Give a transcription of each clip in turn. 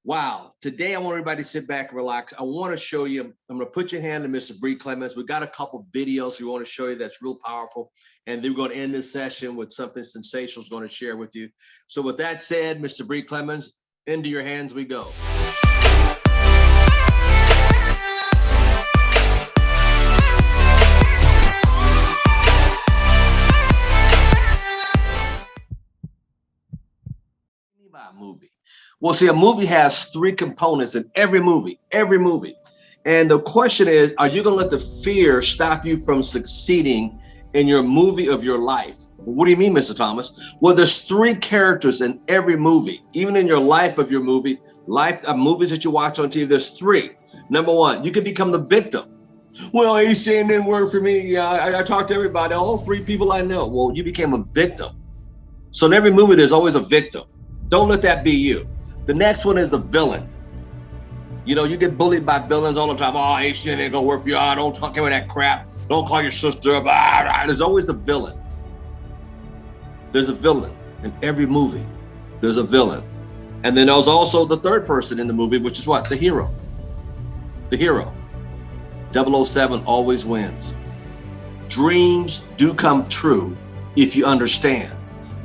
Wow. Today, I want everybody to sit back and relax. I want to show you, I'm going to put your hand to Mr. Bree Clemens. We've got a couple videos we want to show you that's real powerful. And then we're going to end this session with something sensational is going to share with you. So with that said, Mr. Bree Clemens, into your hands we go. By a movie. Well, see, a movie has three components in every movie. And the question is, are you going to let the fear stop you from succeeding in your movie of your life? What do you mean, Mr. Thomas? Well, there's three characters in every movie, even in your life of your movie, movies that you watch on TV, there's three. Number one, you can become the victim. Well, ACN didn't work for me. I talked to everybody, all three people I know. Well, you became a victim. So in every movie, there's always a victim. Don't let that be you. The next one is a villain. You know, you get bullied by villains all the time. Oh, hey, shit ain't gonna work for you. Oh, don't talk about that crap. Don't call your sister up. There's always a villain. There's a villain in every movie. There's a villain. And then there's also the third person in the movie, which is what? The hero. The hero. 007 always wins. Dreams do come true if you understand.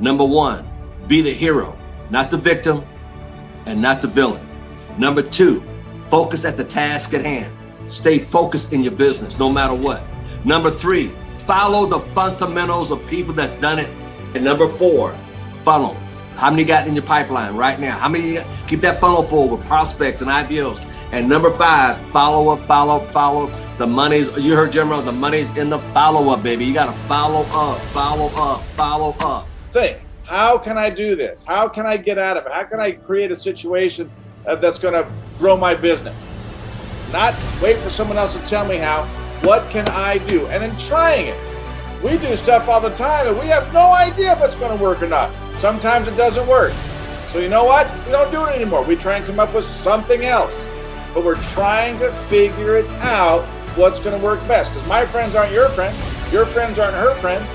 Number one, be the hero. Not the victim and not the villain. Number two, focus at the task at hand. Stay focused in your business no matter what. Number three, follow the fundamentals of people that's done it. And number four, funnel. How many got in your pipeline right now? How many? Keep that funnel full with prospects and IPOs. And number five, follow up. The money's, you heard Jim Rohn, the money's in the follow up, baby. You got to follow up. Think. How can I do this? How can I get out of it? How can I create a situation that's going to grow my business? Not wait for someone else to tell me how. What can I do? And then trying it. We do stuff all the time and we have no idea if it's going to work or not. Sometimes it doesn't work. So you know what? We don't do it anymore. We try and come up with something else. But we're trying to figure it out what's going to work best. Because my friends aren't your friends. Your friends aren't her friends.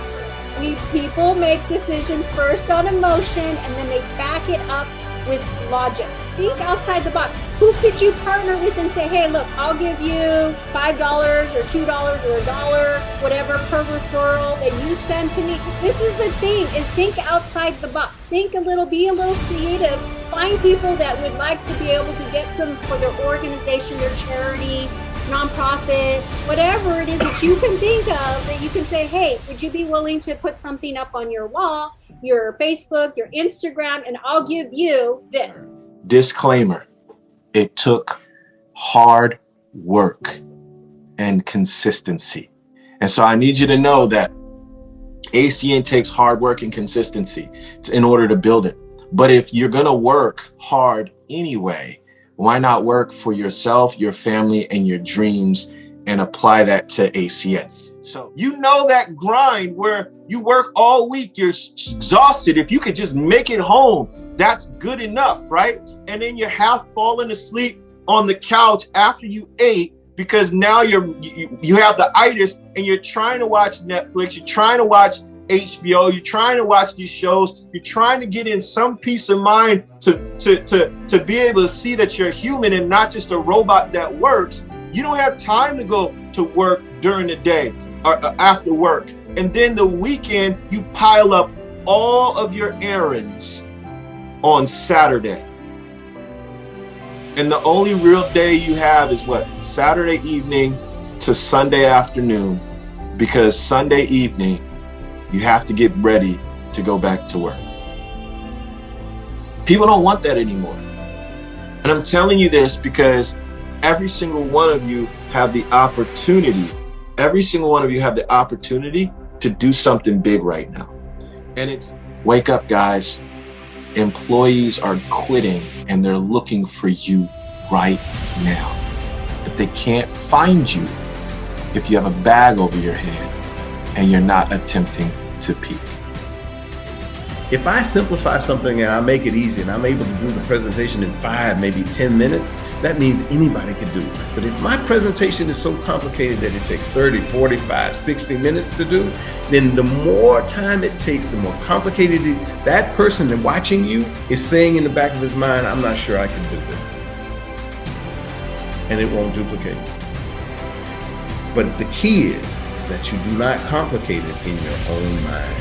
These people make decisions first on emotion and then they back it up with logic. Think outside the box. Who could you partner with and say, hey, look, I'll give you $5 or $2 or $1, whatever, per referral that you send to me. This is the thing, is think outside the box. Think a little, be a little creative. Find people that would like to be able to get some for their organization, their charity, nonprofit, whatever it is that you can think of that you can say, hey, would you be willing to put something up on your wall, your Facebook, your Instagram, and I'll give you this. Disclaimer, it took hard work and consistency. And so I need you to know that ACN takes hard work and consistency in order to build it. But if you're going to work hard anyway, why not work for yourself, your family, and your dreams and apply that to ACN? So you know that grind where you work all week, you're exhausted. If you could just make it home, that's good enough, right? And then you're half falling asleep on the couch after you ate because now you have the itis and you're trying to watch Netflix, you're trying to watch HBO, you're trying to watch these shows, you're trying to get in some peace of mind to be able to see that you're human and not just a robot that works. You don't have time to go to work during the day or after work. And then the weekend, you pile up all of your errands on Saturday. And the only real day you have is what? Saturday evening to Sunday afternoon, because Sunday evening, you have to get ready to go back to work. People don't want that anymore. And I'm telling you this because every single one of you have the opportunity. Every single one of you have the opportunity to do something big right now. And it's wake up, guys. Employees are quitting and they're looking for you right now. But they can't find you if you have a bag over your head and you're not attempting to peak. If I simplify something and I make it easy and I'm able to do the presentation in 5, maybe 10 minutes, that means anybody can do it. But if my presentation is so complicated that it takes 30, 45, 60 minutes to do, then the more time it takes, the more complicated that person watching you is saying in the back of his mind, I'm not sure I can do this. and it won't duplicate. But the key is that you do not complicate it in your own mind.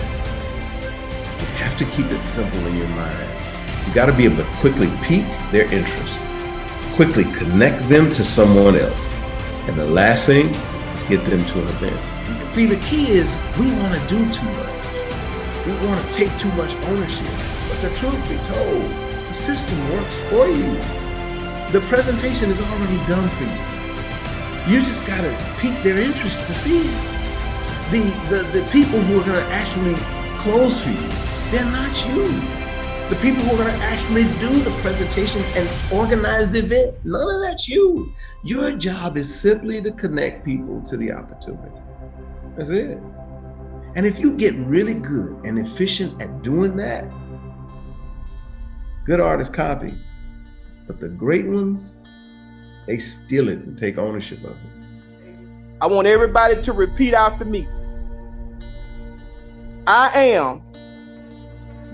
You have to keep it simple in your mind. You got to be able to quickly pique their interest, quickly connect them to someone else. And the last thing is get them to an event. See, the key is we want to do too much. We want to take too much ownership. But the truth be told, the system works for you. The presentation is already done for you. You just got to pique their interest to see it. The people who are going to actually close for you, they're not you. The people who are going to actually do the presentation and organize the event, none of that's you. Your job is simply to connect people to the opportunity. That's it. And if you get really good and efficient at doing that, good artists copy, but the great ones, they steal it and take ownership of it. I want everybody to repeat after me. I am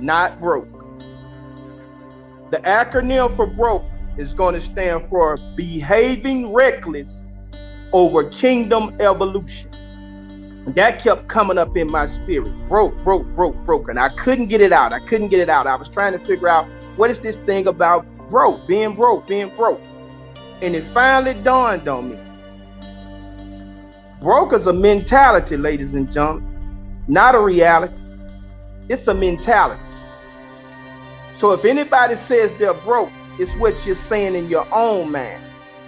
not broke. The acronym for broke is going to stand for behaving reckless over kingdom evolution. That kept coming up in my spirit. Broke. And I couldn't get it out. I was trying to figure out what is this thing about broke, being broke. And it finally dawned on me. Broke is a mentality, ladies and gentlemen, not a reality. It's a mentality. So if anybody says they're broke, it's what you're saying in your own mind.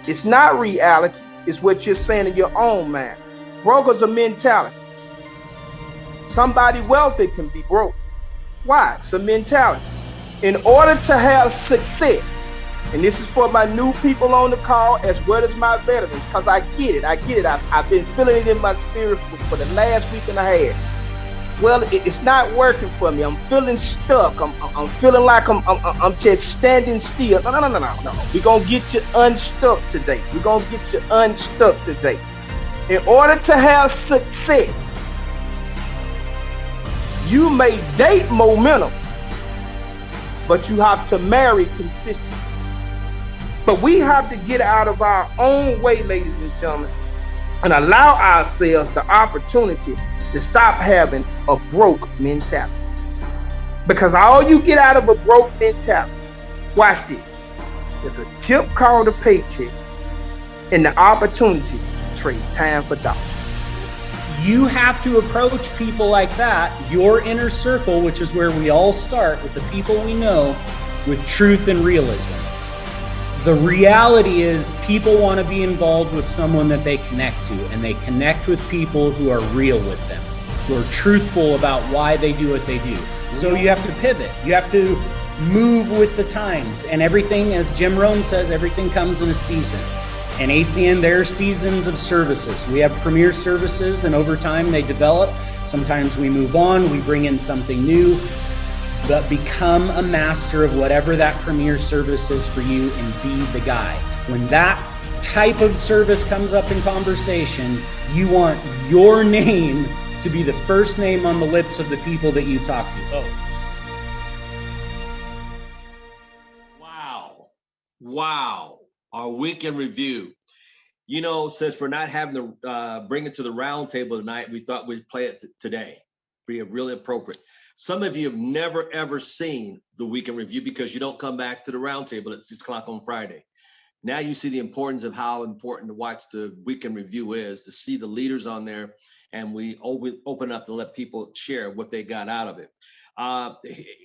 It's not reality. It's what you're saying in your own mind. Broke is a mentality. Somebody wealthy can be broke. Why? It's a mentality. In order to have success, and this is for my new people on the call as well as my veterans, because I get it. I've been feeling it in my spirit for the last week and a half. Well, it's not working for me. I'm feeling stuck. I'm feeling like I'm just standing still. No. We're going to get you unstuck today. In order to have success, you may date momentum, but you have to marry consistency. But we have to get out of our own way, ladies and gentlemen, and allow ourselves the opportunity to stop having a broke mentality. Because all you get out of a broke mentality, watch this, is a tip called a paycheck and the opportunity to trade time for dollars. You have to approach people like that, your inner circle, which is where we all start with the people we know, with truth and realism. The reality is people want to be involved with someone that they connect to, and they connect with people who are real with them, who are truthful about why they do what they do. So you have to pivot. You have to move with the times, and everything, as Jim Rohn says, everything comes in a season. And ACN, there are seasons of services. We have premier services, and over time they develop. Sometimes we move on, we bring in something new. But become a master of whatever that premier service is for you and be the guy. When that type of service comes up in conversation, you want your name to be the first name on the lips of the people that you talk to. Wow. Our weekend review. You know, since we're not having to bring it to the round table tonight, we thought we'd play it today. Be really appropriate. Some of you have never, ever seen the weekend review because you don't come back to the roundtable at 6 o'clock on Friday. Now you see the importance of how important to watch the weekend review is, to see the leaders on there, and we open up to let people share what they got out of it.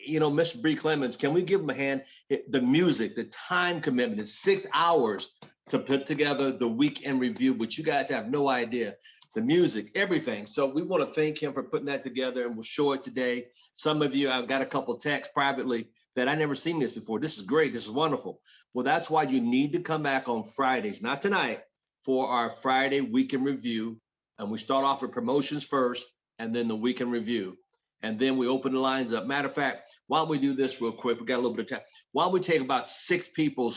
You know, Mr. Bree Clemens, can we give him a hand? The music, the time commitment is 6 hours to put together the weekend review, which you guys have no idea. The music, everything. So we want to thank him for putting that together, and we'll show it today. Some of you, I've got a couple of texts privately that I never seen this before. This is great. This is wonderful. Well, that's why you need to come back on Fridays, not tonight, for our Friday weekend review. And we start off with promotions first, and then the weekend review. And then we open the lines up. Matter of fact, why don't we do this real quick? We got a little bit of time. Why don't we take about six people,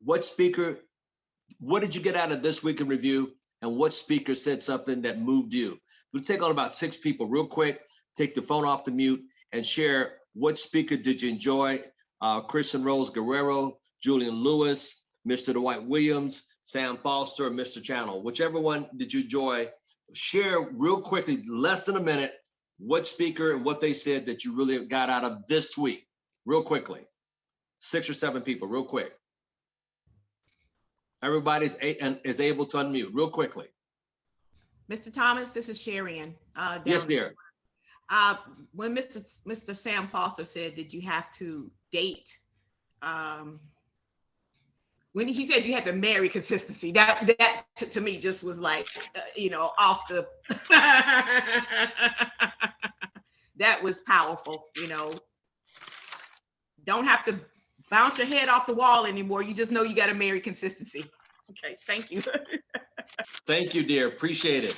what speaker, what did you get out of this weekend review, and what speaker said something that moved you? We'll take on about 6 people real quick, take the phone off the mute, and share what speaker did you enjoy. Kristen Rose Guerrero, Julian Lewis, Mr. Dwight Williams, Sam Foster, Mr. Channel. Whichever one did you enjoy, share real quickly, less than a minute, what speaker and what they said that you really got out of this week, real quickly. 6 or 7 people, real quick. Everybody's is able to unmute real quickly. Mr. Thomas, this is Sharian. Yes, dear. When Mr. Sam Foster said that you have to date, when he said you had to marry consistency, that to me just was like, off the, that was powerful, Don't have to bounce your head off the wall anymore. You just know you got to marry consistency. Okay, thank you. Thank you, dear. Appreciate it.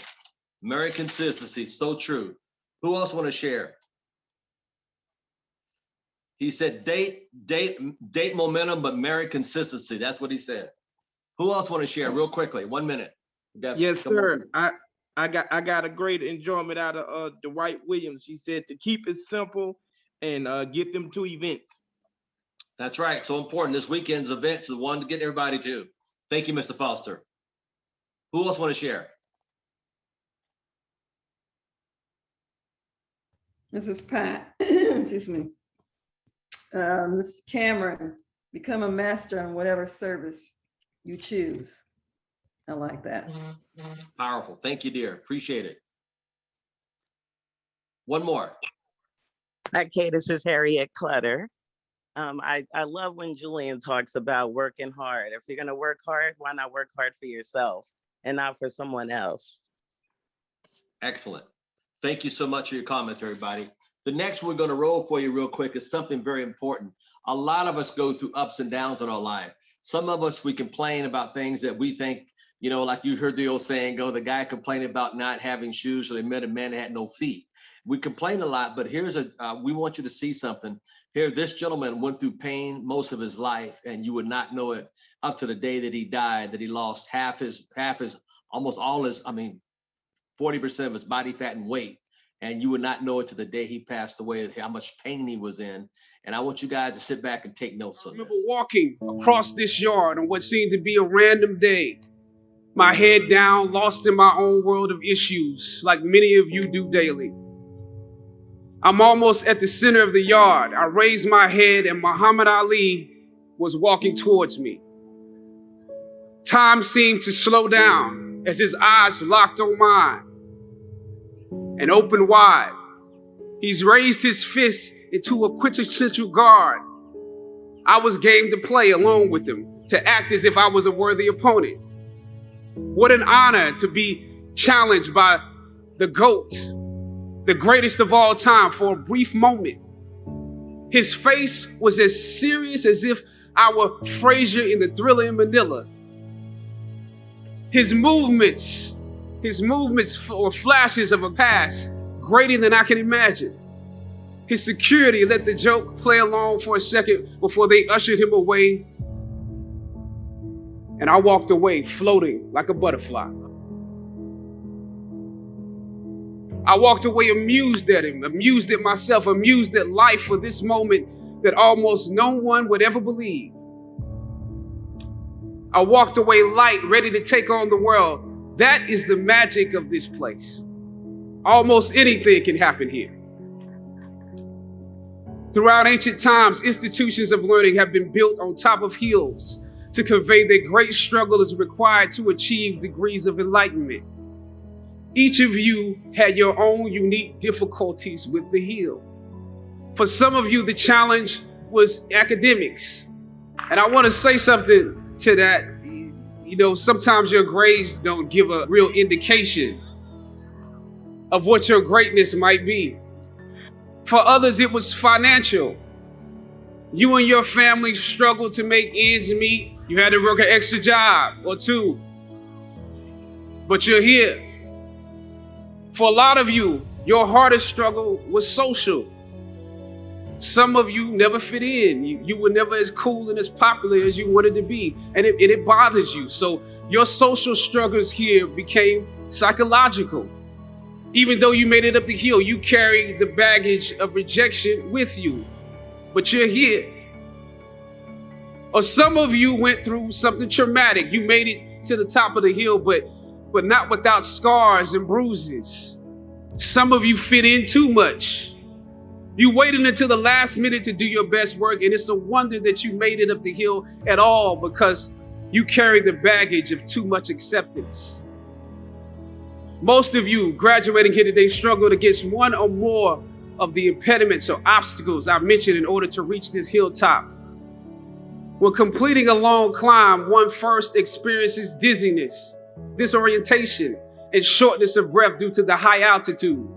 Marry consistency, so true. Who else want to share? He said date momentum, but marry consistency. That's what he said. Who else want to share real quickly? 1 minute. Yes, sir. I got a great enjoyment out of Dwight Williams. He said to keep it simple and get them to events. That's right. So important. This weekend's event is the one to get everybody to. Thank you, Mr. Foster. Who else want to share? Mrs. Pat, excuse me. Ms. Cameron, become a master in whatever service you choose. I like that. Powerful. Thank you, dear. Appreciate it. One more. Okay, this is Harriet Clutter. I love when Julian talks about working hard. If you're going to work hard, why not work hard for yourself and not for someone else? Excellent. Thank you so much for your comments, everybody. The next we're going to roll for you real quick is something very important. A lot of us go through ups and downs in our life. Some of us, we complain about things that we think, like you heard the old saying go, the guy complained about not having shoes, so they met a man that had no feet. We complain a lot, but we want you to see something. Here, this gentleman went through pain most of his life, and you would not know it up to the day that he died, that he lost almost all his, 40% of his body fat and weight. And you would not know it to the day he passed away, how much pain he was in. And I want you guys to sit back and take notes on this. I remember walking across this yard on what seemed to be a random day, my head down, lost in my own world of issues, like many of you do daily. I'm almost at the center of the yard. I raised my head and Muhammad Ali was walking towards me. Time seemed to slow down as his eyes locked on mine and opened wide. He's raised his fist into a quintessential guard. I was game to play along with him, to act as if I was a worthy opponent. What an honor to be challenged by the GOAT, the greatest of all time, for a brief moment. His face was as serious as if I were Frazier in the Thriller in Manila. His movements were flashes of a past greater than I can imagine. His security let the joke play along for a second before they ushered him away. And I walked away floating like a butterfly. I walked away amused at him, amused at myself, amused at life for this moment that almost no one would ever believe. I walked away light, ready to take on the world. That is the magic of this place. Almost anything can happen here. Throughout ancient times, institutions of learning have been built on top of hills to convey that great struggle is required to achieve degrees of enlightenment. Each of you had your own unique difficulties with the hill. For some of you, the challenge was academics. And I want to say something to that. Sometimes your grades don't give a real indication of what your greatness might be. For others, it was financial. You and your family struggled to make ends meet. You had to work an extra job or two. But you're here. For a lot of you, your hardest struggle was social. Some of you never fit in. You were never as cool and as popular as you wanted to be. And it bothers you. So your social struggles here became psychological. Even though you made it up the hill, you carry the baggage of rejection with you. But you're here. Or some of you went through something traumatic. You made it to the top of the hill, but not without scars and bruises. Some of you fit in too much. You waited until the last minute to do your best work, and it's a wonder that you made it up the hill at all because you carried the baggage of too much acceptance. Most of you graduating here today struggled against one or more of the impediments or obstacles I mentioned in order to reach this hilltop. When completing a long climb, one first experiences dizziness, disorientation, and shortness of breath due to the high altitude.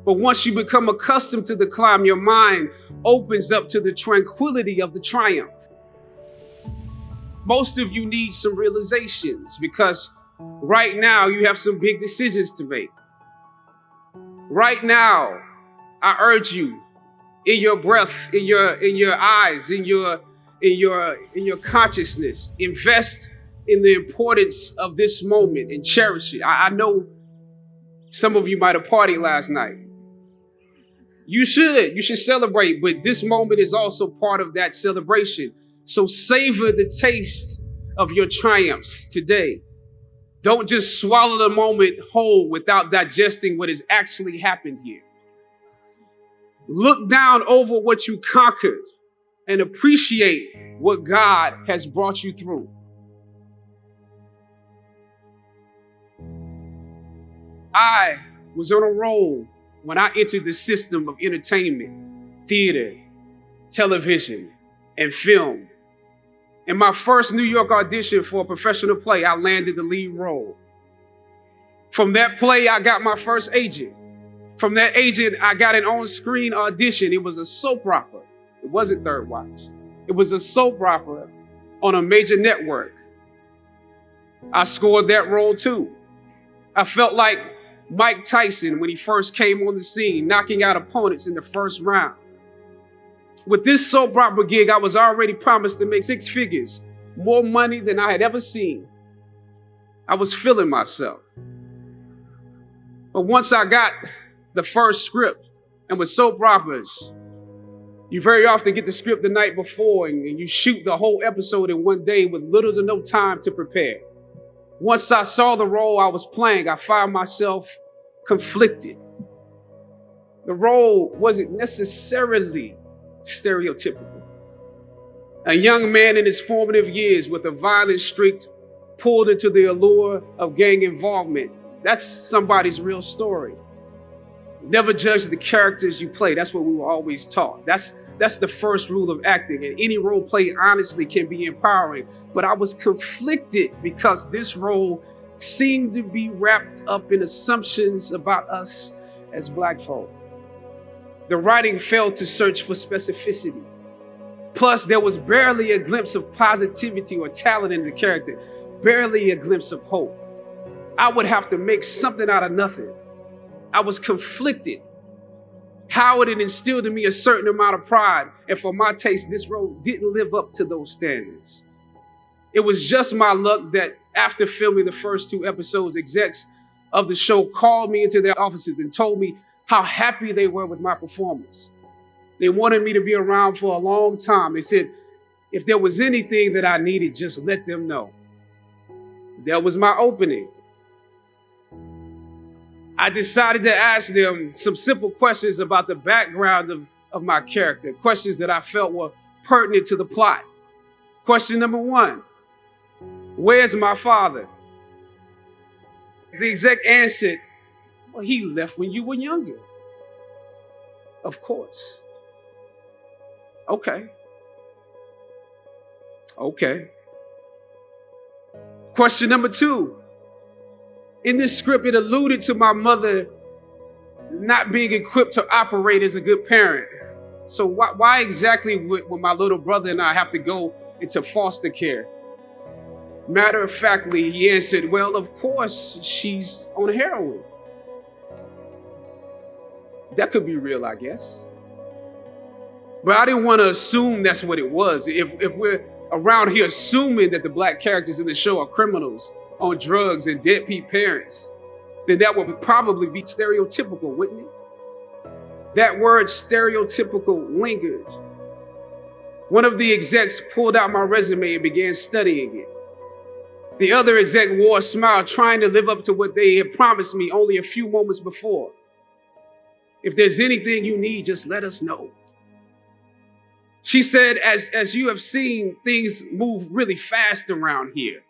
But once you become accustomed to the climb, your mind opens up to the tranquility of the triumph. Most of you need some realizations because right now you have some big decisions to make. Right now, I urge you, in your breath, in your eyes, in your consciousness, invest in the importance of this moment and cherish it. I know some of you might have partied last night. You should celebrate, but this moment is also part of that celebration. So savor the taste of your triumphs today. Don't just swallow the moment whole without digesting what has actually happened here. Look down over what you conquered and appreciate what God has brought you through. I was on a roll when I entered the system of entertainment, theater, television, and film. In my first New York audition for a professional play, I landed the lead role. From that play, I got my first agent. From that agent, I got an on-screen audition. It was a soap opera. It wasn't Third Watch. It was a soap opera on a major network. I scored that role too. I felt like Mike Tyson when he first came on the scene, knocking out opponents in the first round. With this soap opera gig, I was already promised to make 6 figures, more money than I had ever seen. I was feeling myself. But once I got the first script, and with soap operas, you very often get the script the night before and you shoot the whole episode in one day with little to no time to prepare. Once I saw the role I was playing, I found myself conflicted. The role wasn't necessarily stereotypical. A young man in his formative years with a violent streak pulled into the allure of gang involvement. That's somebody's real story. Never judge the characters you play. That's what we were always taught. That's the first rule of acting. And any role play, honestly, can be empowering. But I was conflicted because this role seemed to be wrapped up in assumptions about us as Black folk. The writing failed to search for specificity. Plus, there was barely a glimpse of positivity or talent in the character, barely a glimpse of hope. I would have to make something out of nothing. I was conflicted. Howard had instilled in me a certain amount of pride, and for my taste, this role didn't live up to those standards. It was just my luck that after filming the first 2 episodes, execs of the show called me into their offices and told me how happy they were with my performance. They wanted me to be around for a long time. They said, if there was anything that I needed, just let them know. That was my opening. I decided to ask them some simple questions about the background of my character, questions that I felt were pertinent to the plot. Question number 1, where's my father? The exec answered, well, he left when you were younger. Of course. Okay. Question number 2. In this script, it alluded to my mother not being equipped to operate as a good parent. So why exactly would my little brother and I have to go into foster care? Matter of factly, he answered, well, of course, she's on heroin. That could be real, I guess. But I didn't want to assume that's what it was. If we're around here assuming that the Black characters in the show are criminals, on drugs and deadbeat parents, then that would probably be stereotypical, wouldn't it? That word stereotypical lingered. One of the execs pulled out my resume and began studying it. The other exec wore a smile, trying to live up to what they had promised me only a few moments before. If there's anything you need, just let us know. She said, as you have seen, things move really fast around here.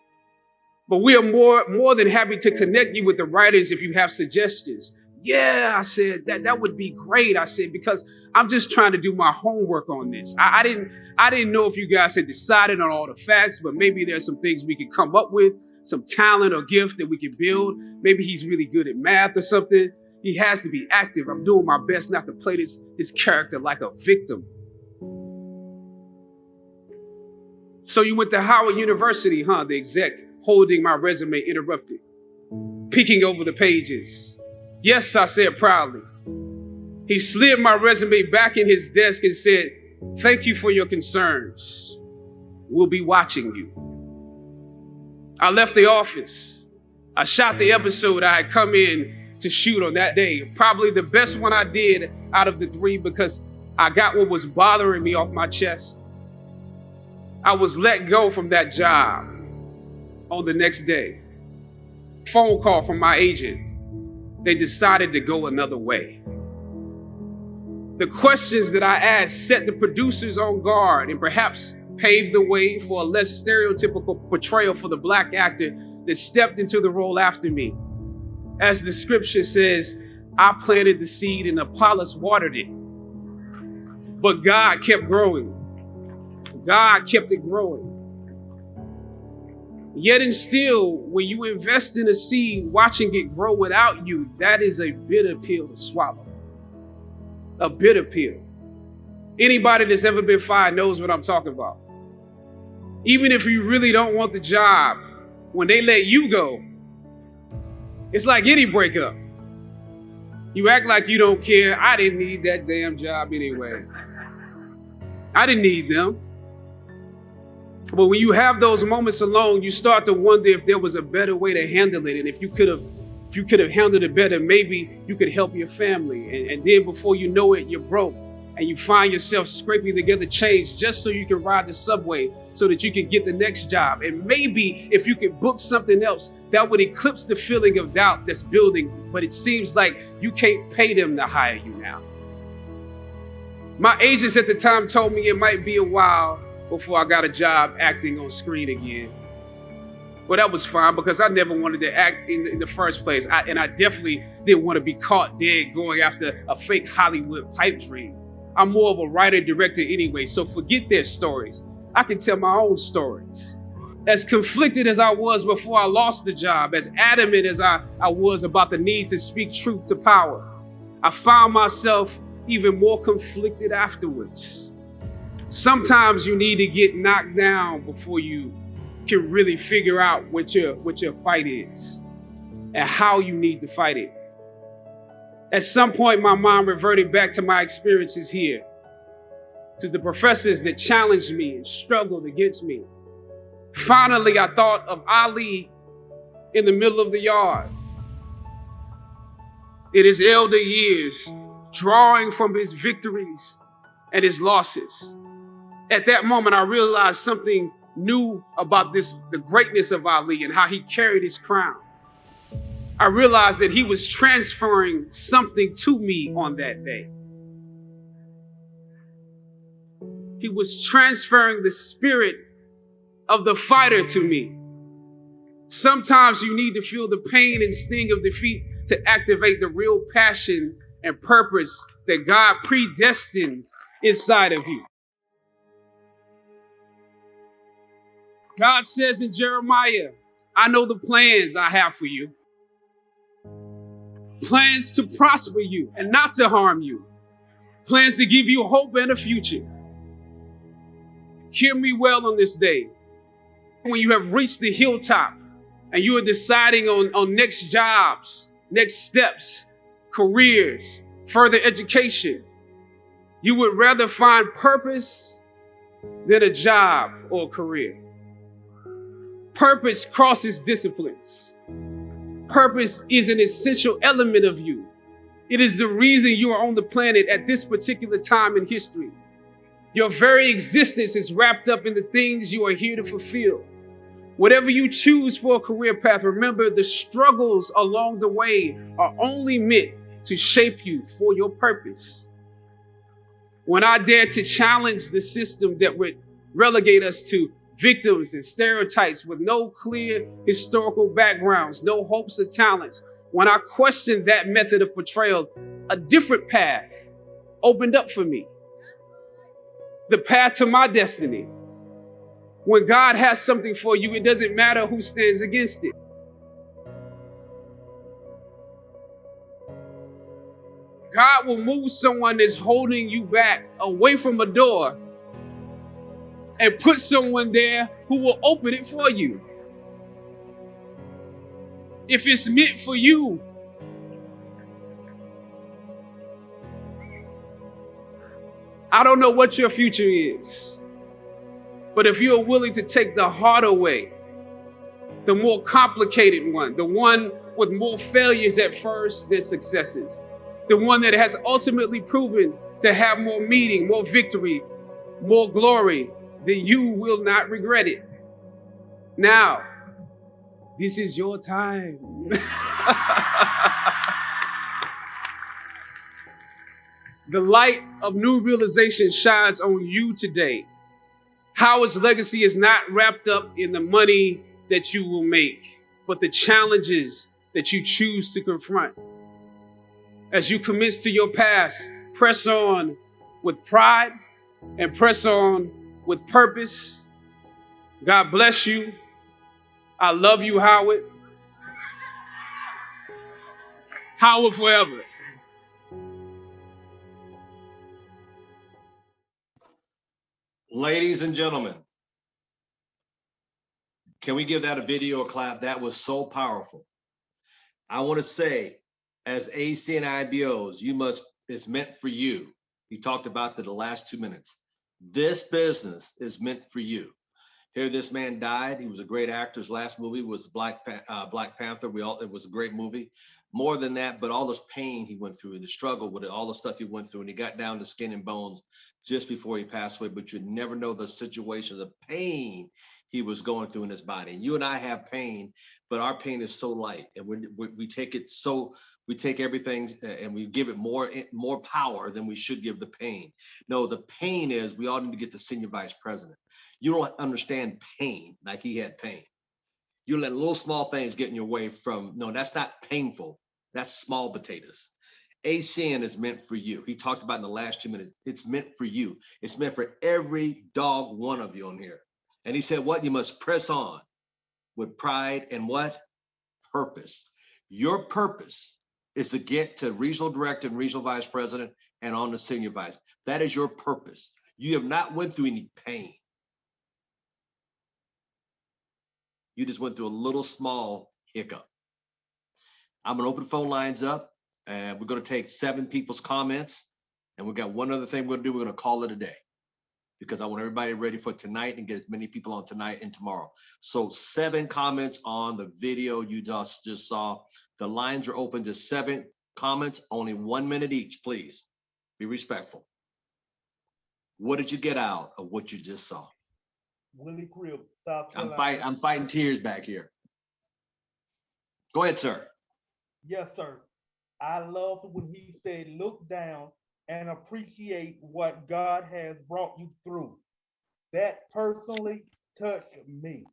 But we are more than happy to connect you with the writers if you have suggestions. Yeah, I said, that would be great. I said, because I'm just trying to do my homework on this. I didn't know if you guys had decided on all the facts, but maybe there's some things we could come up with, some talent or gift that we can build. Maybe he's really good at math or something. He has to be active. I'm doing my best not to play this character like a victim. So you went to Howard University, huh? The exec holding my resume interrupted, peeking over the pages. Yes, I said proudly. He slid my resume back in his desk and said, thank you for your concerns. We'll be watching you. I left the office. I shot the episode I had come in to shoot on that day. Probably the best one I did out of the 3 because I got what was bothering me off my chest. I was let go from that job on the next day. Phone call from my agent. They decided to go another way. The questions that I asked set the producers on guard and perhaps paved the way for a less stereotypical portrayal for the Black actor that stepped into the role after me. As the scripture says, I planted the seed and Apollos watered it. But God kept growing. God kept it growing. Yet and still, when you invest in a seed, watching it grow without you, that is a bitter pill to swallow. A bitter pill. Anybody that's ever been fired knows what I'm talking about. Even if you really don't want the job, when they let you go, it's like any breakup. You act like you don't care. I didn't need that damn job anyway. I didn't need them. But when you have those moments alone, you start to wonder if there was a better way to handle it. And if you could have handled it better, maybe you could help your family. And then before you know it, you're broke. And you find yourself scraping together change just so you can ride the subway so that you can get the next job. And maybe if you could book something else, that would eclipse the feeling of doubt that's building. But it seems like you can't pay them to hire you now. My agents at the time told me it might be a while before I got a job acting on screen again. Well, that was fine because I never wanted to act in the first place. And I definitely didn't want to be caught dead going after a fake Hollywood pipe dream. I'm more of a writer-director anyway, so forget their stories. I can tell my own stories. As conflicted as I was before I lost the job, as adamant as I was about the need to speak truth to power, I found myself even more conflicted afterwards. Sometimes you need to get knocked down before you can really figure out what your fight is and how you need to fight it. At some point, my mind reverted back to my experiences here, to the professors that challenged me and struggled against me. Finally, I thought of Ali in the middle of the yard, in his elder years, drawing from his victories and his losses. At that moment, I realized something new about the greatness of Ali and how he carried his crown. I realized that he was transferring something to me on that day. He was transferring the spirit of the fighter to me. Sometimes you need to feel the pain and sting of defeat to activate the real passion and purpose that God predestined inside of you. God says in Jeremiah, I know the plans I have for you. Plans to prosper you and not to harm you. Plans to give you hope and a future. Hear me well on this day. When you have reached the hilltop and you are deciding on next jobs, next steps, careers, further education, you would rather find purpose than a job or a career. Purpose crosses disciplines. Purpose is an essential element of you. It is the reason you are on the planet at this particular time in history. Your very existence is wrapped up in the things you are here to fulfill. Whatever you choose for a career path, remember the struggles along the way are only meant to shape you for your purpose. When I dare to challenge the system that would relegate us to victims and stereotypes with no clear historical backgrounds, no hopes or talents, when I questioned that method of portrayal, a different path opened up for me. The path to my destiny. When God has something for you, it doesn't matter who stands against it. God will move someone that's holding you back away from a door and put someone there who will open it for you. If it's meant for you, I don't know what your future is, but if you're willing to take the harder way, the more complicated one, the one with more failures at first than successes, the one that has ultimately proven to have more meaning, more victory, more glory, then you will not regret it. Now, this is your time. The light of new realization shines on you today. Howard's legacy is not wrapped up in the money that you will make, but the challenges that you choose to confront. As you commit to your past, press on with pride and press on with purpose. God bless you. I love you, Howard. Howard forever. Ladies and gentlemen, can we give that a video clap? That was so powerful. I want to say, as AC and IBOs, it's meant for you. He talked about the last 2 minutes. This business is meant for you. Here, this man died. He was a great actor. His last movie was Black Panther. It was a great movie. More than that, but all this pain he went through, the struggle with it, all the stuff he went through, and he got down to skin and bones just before he passed away. But you'd never know the situation, the pain he was going through in his body. And you and I have pain, but our pain is so light, and we take it so. We take everything and we give it more power than we should give the pain. No, the pain is we all need to get to senior vice president. You don't understand pain like he had pain. You let little small things get in your way from, no, that's not painful. That's small potatoes. ACN is meant for you. He talked about in the last 2 minutes. It's meant for you. It's meant for every dog one of you on here. And he said, what? You must press on with pride and what? Purpose. Your purpose is to get to regional director and regional vice president and on to senior vice. That is your purpose. You have not went through any pain. You just went through a little small hiccup. I'm gonna open phone lines up and we're gonna take 7 people's comments. And we got one other thing we're gonna do. We're gonna call it a day because I want everybody ready for tonight and get as many people on tonight and tomorrow. So 7 comments on the video you just saw. The lines are open to 7 comments, only 1 minute each, please. Be respectful. What did you get out of what you just saw? Willie Crib, South Carolina. I'm fighting tears back here. Go ahead, sir. Yes, sir. I love when he said, look down and appreciate what God has brought you through. That personally touched me.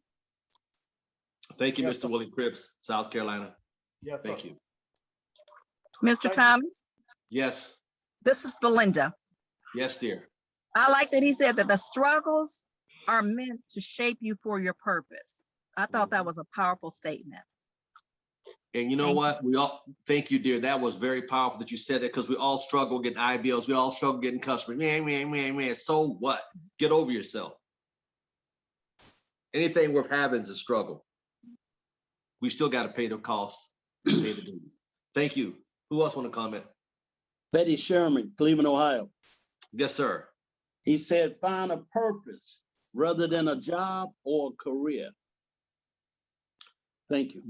Thank you, yes, Mr. Willie Cribs, South Carolina. Yes, thank sir. you. Mr. Thomas? Yes. This is Belinda. Yes, dear. I like that he said that the struggles are meant to shape you for your purpose. I thought that was a powerful statement. And you know what? We all, thank you, dear. That was very powerful that you said that because we all struggle getting IBLs. We all struggle getting customers. Man. So what? Get over yourself. Anything worth having is a struggle. We still got to pay the costs, pay the dues. Thank you. Who else want to comment? Betty Sherman, Cleveland, Ohio. Yes, sir. He said, find a purpose rather than a job or a career. Thank you.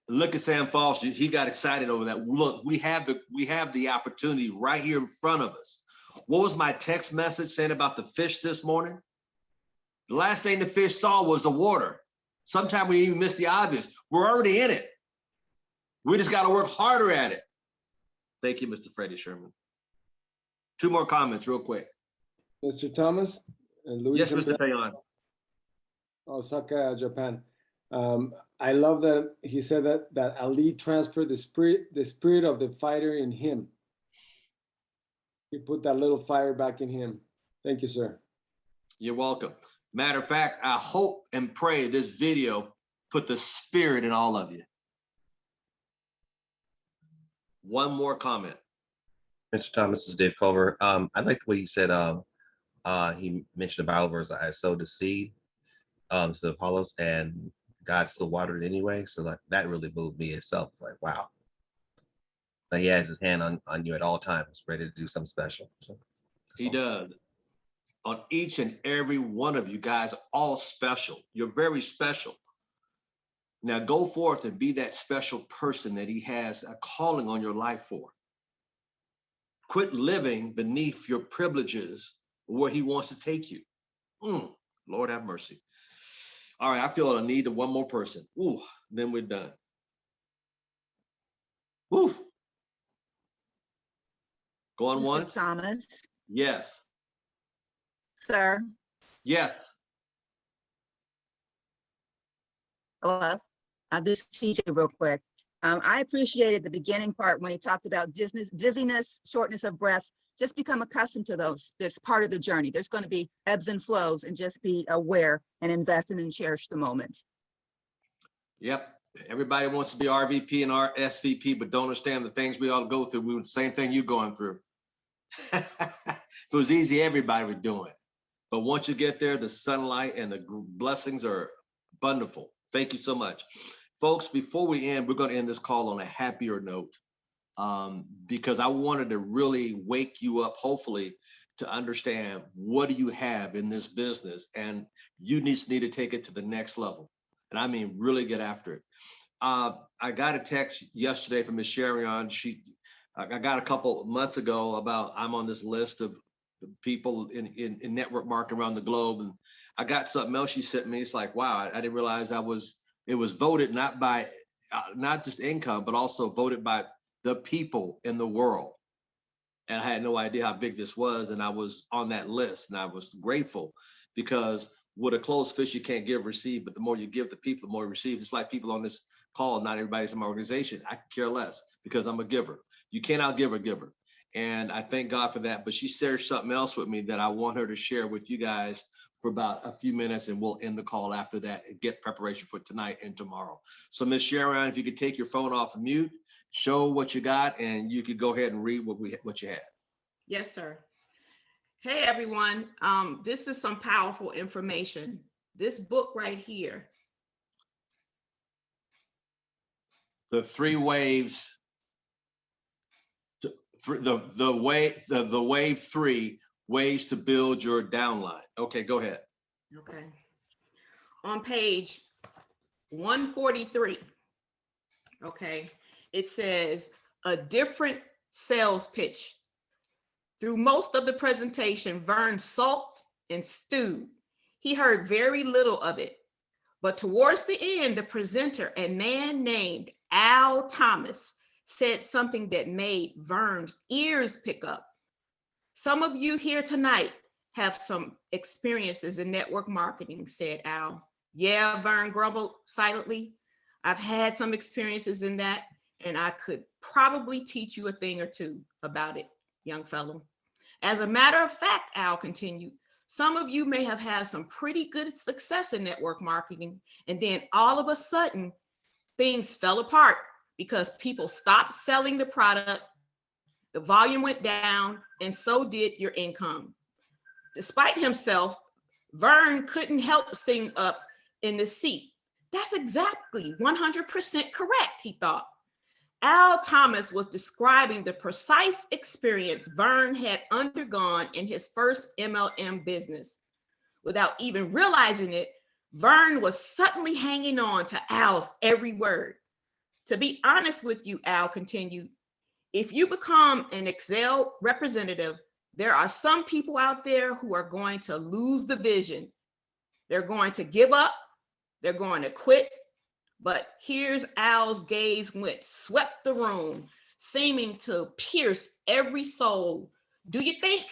Look at Sam Foster. He got excited over that. Look, we have the opportunity right here in front of us. What was my text message saying about the fish this morning? The last thing the fish saw was the water. Sometimes we even miss the obvious. We're already in it. We just got to work harder at it. Thank you, Mr. Freddie Sherman. 2 more comments real quick. Mr. Thomas and Louis. Yes, Mr. Payan. Osaka, Japan. I love that he said that Ali transferred the spirit of the fighter in him. He put that little fire back in him. Thank you, sir. You're welcome. Matter of fact, I hope and pray this video put the spirit in all of you. One more comment. Mr. Thomas, this is Dave Culver. I like the way he said, he mentioned the Bible verse, I sowed the seed to the Apollos, and God still watered it anyway. So like that really moved me itself. Like, wow. Like he has his hand on you at all times, ready to do something special. So, he does. On each and every one of you guys, all special. You're very special. Now go forth and be that special person that he has a calling on your life for. Quit living beneath your privileges where he wants to take you. Lord have mercy. All right, I feel a need of one more person. Ooh, then we're done. Woo. Going once. Thomas. Yes. Sir. Yes. Hello. This is CJ real quick. I appreciated the beginning part when he talked about dizziness, shortness of breath. Just become accustomed to those. That's part of the journey. There's going to be ebbs and flows, and just be aware and invest in and cherish the moment. Yep. Everybody wants to be RVP and our SVP, but don't understand the things we all go through. We were the same thing you're going through. If it was easy, everybody would do it. But once you get there, the sunlight and the blessings are wonderful. Thank you so much. Folks, before we end, we're going to end this call on a happier note, because I wanted to really wake you up, hopefully, to understand what do you have in this business, and you need to take it to the next level. And I mean, really get after it. I got a text yesterday from Ms. Sherion. I got a couple months ago about I'm on this list of people in network marketing around the globe, and I got something else she sent me. It's like, wow, I didn't realize it was voted not by not just income, but also voted by the people in the world. And I had no idea how big this was, and I was on that list, and I was grateful, because with a closed fist, you can't give or receive, but the more you give to people, the more you receive. It's like people on this call, not everybody's in my organization. I could care less, because I'm a giver. You can't outgive a giver. And I thank God for that. But she shared something else with me that I want her to share with you guys for about a few minutes, and we'll end the call after that and get preparation for tonight and tomorrow. So Ms. Sharon, if you could take your phone off mute, show what you got, and you could go ahead and read what you had. Yes, sir. Hey, everyone. This is some powerful information. This book right here. The 3 waves. The wave 3 ways to build your downline. Okay, go ahead. Okay. On page 143, okay, it says a different sales pitch. Through most of the presentation, Vern sulked and stewed. He heard very little of it. But towards the end, the presenter, a man named Al Thomas, said something that made Vern's ears pick up. Some of you here tonight have some experiences in network marketing, said Al. Yeah, Vern grumbled silently. I've had some experiences in that, and I could probably teach you a thing or two about it, young fellow. As a matter of fact, Al continued, some of you may have had some pretty good success in network marketing, and then all of a sudden, things fell apart because people stopped selling the product, the volume went down, and so did your income. Despite himself, Vern couldn't help sitting up in the seat. That's exactly 100% correct, he thought. Al Thomas was describing the precise experience Vern had undergone in his first MLM business. Without even realizing it, Vern was suddenly hanging on to Al's every word. To be honest with you, Al continued, if you become an Excel representative, There are some people out there who are going to lose the vision. They're going to give up. They're going to quit. But here's Al's gaze swept the room, seeming to pierce every soul. Do you think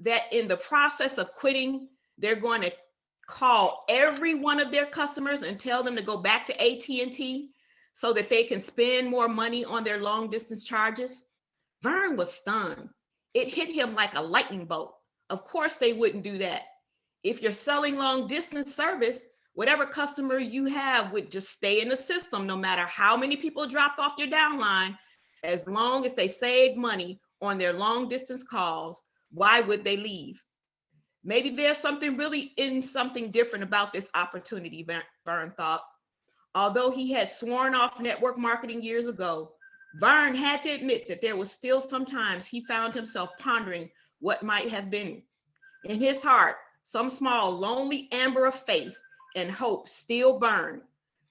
that in the process of quitting, they're going to call every one of their customers and tell them to go back to AT&T so that they can spend more money on their long distance charges? Vern was stunned. It hit him like a lightning bolt. Of course they wouldn't do that. If you're selling long distance service, whatever customer you have would just stay in the system, no matter how many people drop off your downline. As long as they save money on their long distance calls, why would they leave? Maybe there's something different about this opportunity, Vern thought. Although he had sworn off network marketing years ago, Vern had to admit that there was still sometimes he found himself pondering what might have been. In his heart, some small lonely amber of faith and hope still burned.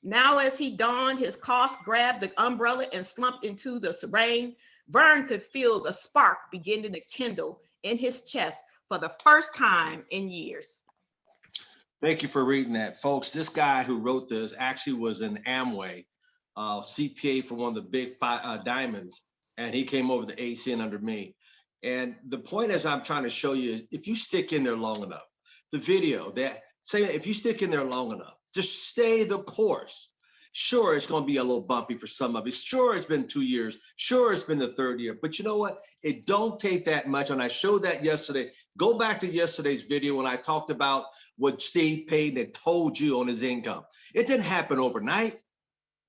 Now as he donned his cough, grabbed the umbrella and slumped into the rain, Vern could feel the spark beginning to kindle in his chest for the first time in years. Thank you for reading that, folks. This guy who wrote this actually was in Amway, CPA for one of the big diamonds, and he came over to ACN under me. And the point is I'm trying to show you is if you stick in there long enough, the video that say if you stick in there long enough, just stay the course. Sure, it's going to be a little bumpy for some of you. Sure, it's been 2 years. Sure, it's been the third year. But you know what? It don't take that much. And I showed that yesterday. Go back to yesterday's video when I talked about what Steve Payton had told you on his income. It didn't happen overnight.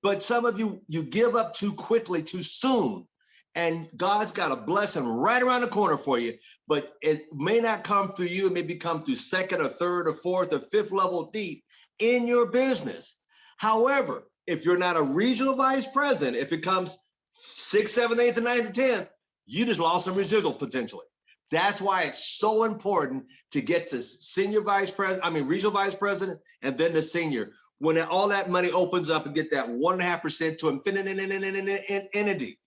But some of you give up too quickly, too soon. And God's got a blessing right around the corner for you. But it may not come through you. It may come through second or third or fourth or fifth level deep in your business. However, if you're not a regional vice president, if it comes 6th, 7th, 8th, and 9th, and 10th, you just lost some residual potentially. That's why it's so important to get to regional vice president, and then the senior. When all that money opens up and get that 1.5% to infinity,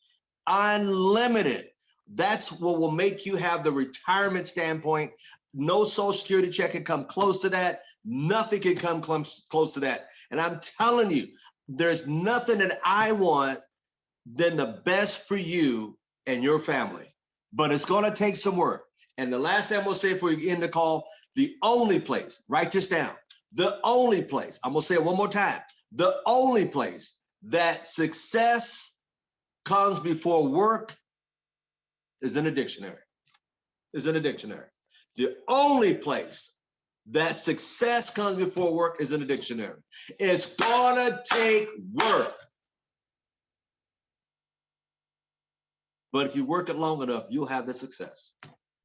unlimited. That's what will make you have the retirement standpoint. No Social Security check can come close to that. Nothing can come close to that. And I'm telling you, there's nothing that I want than the best for you and your family. But it's going to take some work. And the last thing I'm going to say before you end the call, the only place, write this down, the only place, I'm going to say it one more time, the only place that success comes before work is in a dictionary. The only place that success comes before work is in a dictionary. It's gonna take work. But if you work it long enough, you'll have the success.